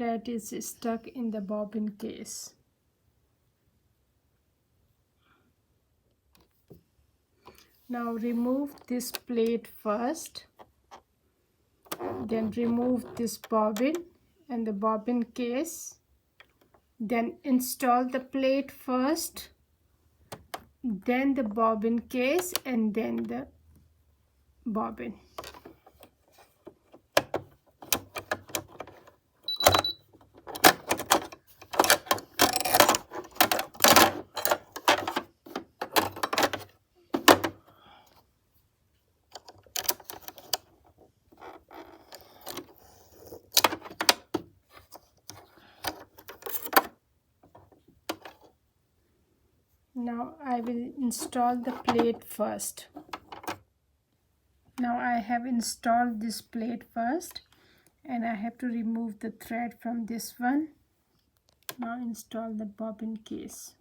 thread is stuck in the bobbin case. Now remove this plate first, then remove this bobbin and the bobbin case, then install the plate first, then the bobbin case, and then the bobbin. Now I will install the plate first. Now I have installed this plate first, and I have to remove the thread from this one. Now install the bobbin case.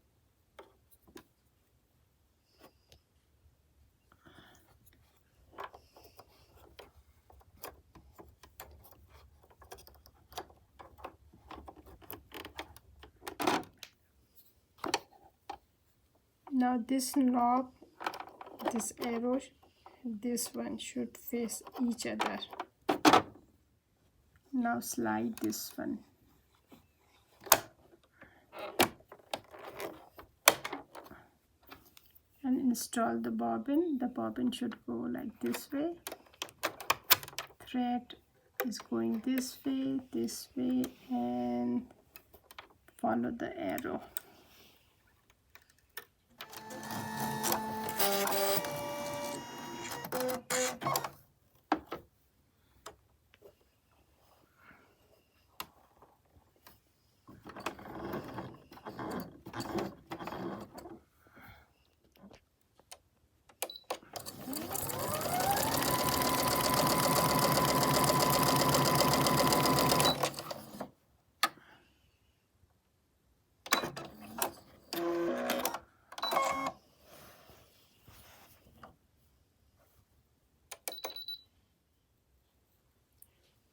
Now this knob, this arrow, this one should face each other. Now slide this one. And install the bobbin. The bobbin should go like this way. Thread is going this way, and follow the arrow.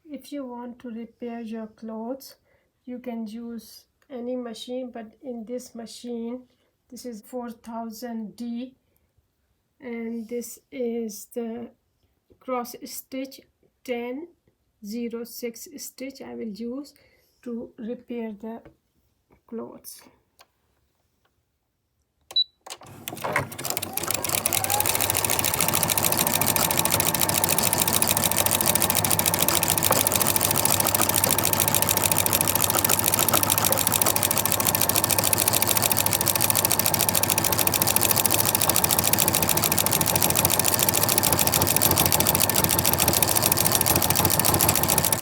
If you want to repair your clothes, you can use any machine, but in this machine, this is 4000D, and this is the cross stitch 1006 stitch I will use to repair the clothes.